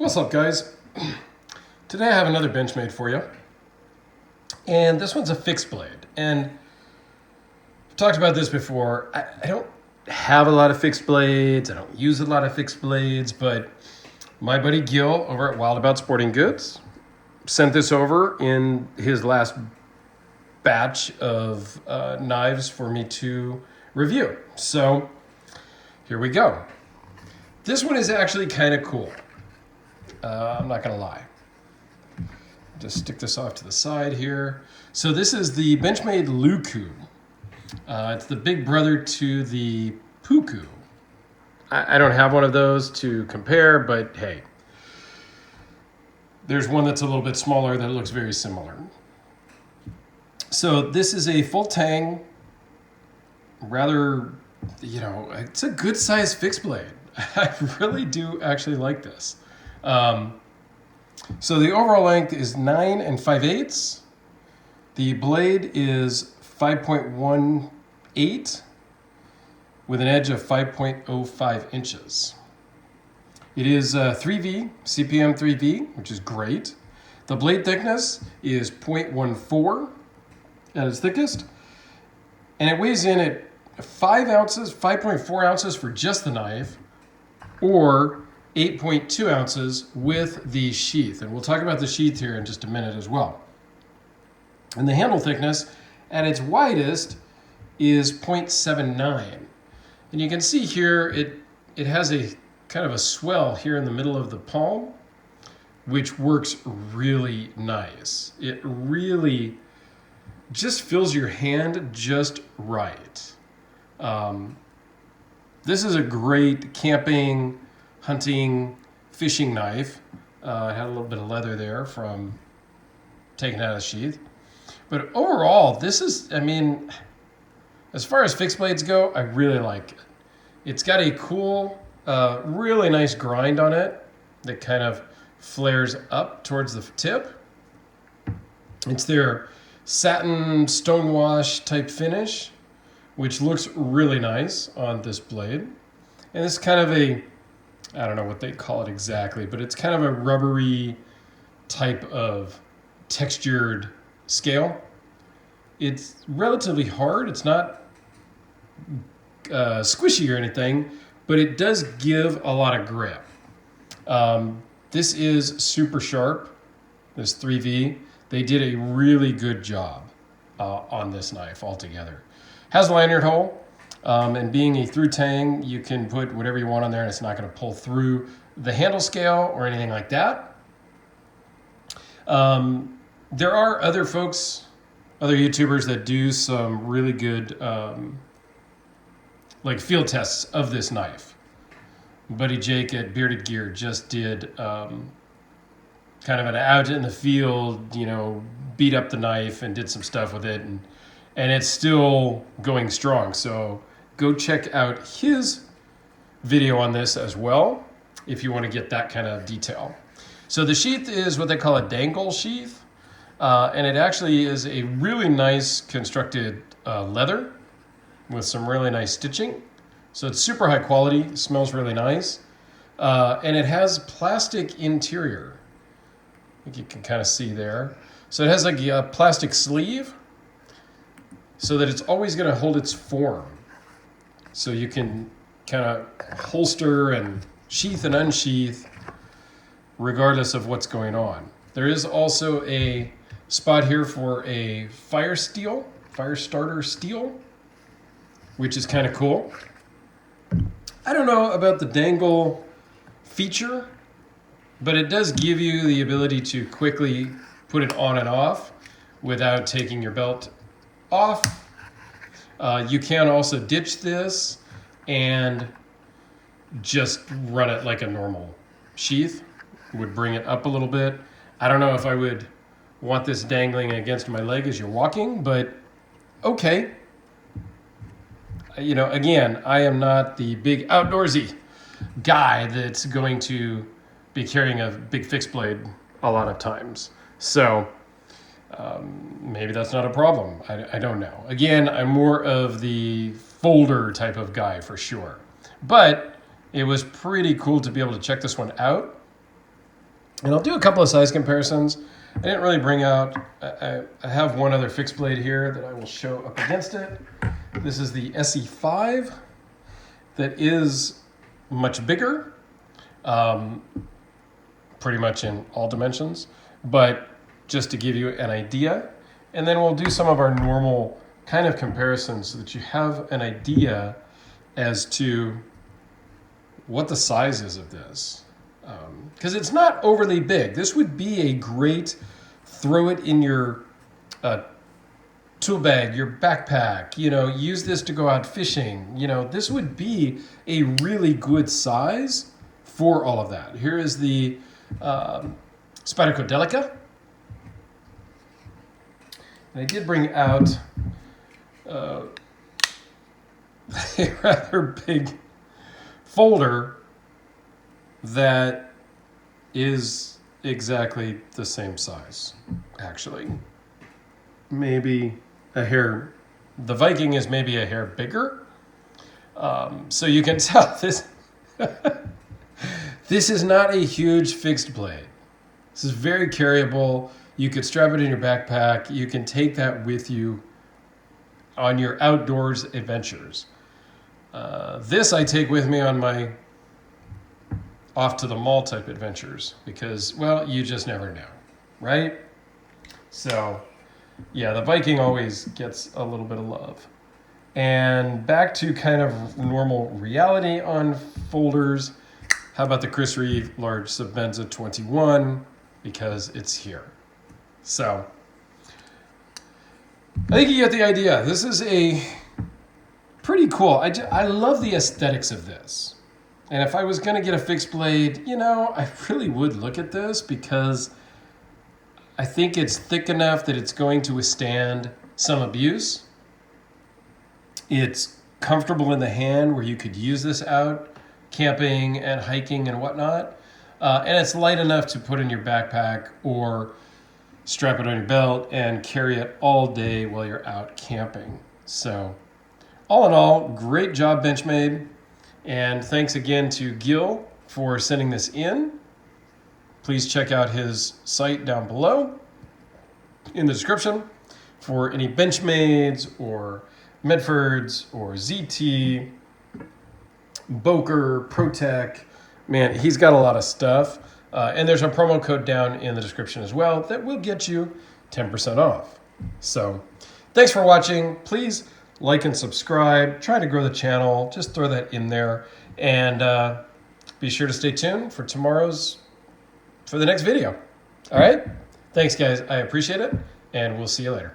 What's up, guys? Today I have another Benchmade for you, and this one's a fixed blade. And I've talked about this before. I don't have a lot of fixed blades. I don't use a lot of fixed blades, but my buddy Gil over at Wildaboutsportinggoods sent this over in his last batch of knives for me to review. So here we go. This one is actually kind of cool. I'm not going to lie. Just stick this off to the side here. So this is the Benchmade Leuku. It's the big brother to the Puku. I don't have one of those to compare, but hey. There's one that's a little bit smaller that looks very similar. So this is a full tang, rather, it's a good size fixed blade. I really do actually like this. So the overall length is 9 5/8. The blade is 5.18 with an edge of 5.05 inches. It is 3V, CPM 3V, which is great. The blade thickness is 0.14 at its thickest. And it weighs in at 5 ounces, 5.4 ounces for just the knife, or 8.2 ounces with the sheath. And we'll talk about the sheath here in just a minute as well. And the handle thickness at its widest is 0.79. And you can see here it has a kind of a swell here in the middle of the palm, which works really nice. It really just fills your hand just right. This is a great camping, hunting, fishing knife. It had a little bit of leather there from taking out of the sheath. But overall, this is, as far as fixed blades go, I really like it. It's got a cool, really nice grind on it that kind of flares up towards the tip. It's their satin stonewash type finish, which looks really nice on this blade. And it's kind of I don't know what they call it exactly, but it's kind of a rubbery type of textured scale. It's relatively hard. It's not squishy or anything, but it does give a lot of grip. This is super sharp, this 3V. They did a really good job on this knife altogether. Has a lanyard hole. And being a through tang, you can put whatever you want on there and it's not going to pull through the handle scale or anything like that. There are other folks, other YouTubers that do some really good like field tests of this knife. Buddy Jake at Bearded Gear just did kind of an out in the field, beat up the knife and did some stuff with it, and it's still going strong. So go check out his video on this as well if you want to get that kind of detail. So the sheath is what they call a dangle sheath, and it actually is a really nice constructed leather with some really nice stitching. So it's super high quality, smells really nice, and it has plastic interior. I think you can kind of see there. So it has like a plastic sleeve so that it's always going to hold its form. So you can kind of holster and sheath and unsheath regardless of what's going on. There is also a spot here for a fire starter steel, which is kind of cool. I don't know about the dangle feature, but it does give you the ability to quickly put it on and off without taking your belt off. You can also ditch this and just run it like a normal sheath. Would bring it up a little bit. I don't know if I would want this dangling against my leg as you're walking, but okay. Again, I am not the big outdoorsy guy that's going to be carrying a big fixed blade a lot of times. So maybe that's not a problem. I don't know. Again, I'm more of the folder type of guy for sure. But it was pretty cool to be able to check this one out And I'll do a couple of size comparisons. I didn't really bring out, I have one other fixed blade here that I will show up against it. This is the SE5 that is much bigger, pretty much in all dimensions, but just to give you an idea. And then we'll do some of our normal kind of comparisons so that you have an idea as to what the size is of this. Because it's not overly big. This would be a great throw it in your tool bag, your backpack, use this to go out fishing. This would be a really good size for all of that. Here is the Spyderco Delica. And I did bring out a rather big folder that is exactly the same size, actually. Maybe a hair, the Viking is maybe a hair bigger. So you can tell this, this is not a huge fixed blade. This is very carryable. You could strap it in your backpack. You can take that with you on your outdoors adventures. This I take with me on my off to the mall type adventures because, well, you just never know, right? So, yeah, the Viking always gets a little bit of love. And back to kind of normal reality on folders. How about the Chris Reeve Large Submenza 21? Because it's here. So, I think you get the idea. This is a pretty cool. I love the aesthetics of this. And if I was going to get a fixed blade, I really would look at this because I think it's thick enough that it's going to withstand some abuse. It's comfortable in the hand where you could use this out camping and hiking and whatnot. And it's light enough to put in your backpack or strap it on your belt and carry it all day while you're out camping. So all in all, great job, Benchmade. And thanks again to Gil for sending this in. Please check out his site down below in the description for any Benchmades or Medfords or ZT, Boker, ProTech. Man, he's got a lot of stuff. And there's a promo code down in the description as well that will get you 10% off. So thanks for watching. Please like and subscribe. Try to grow the channel. Just throw that in there. And be sure to stay tuned for the next video. All right? Thanks, guys. I appreciate it. And we'll see you later.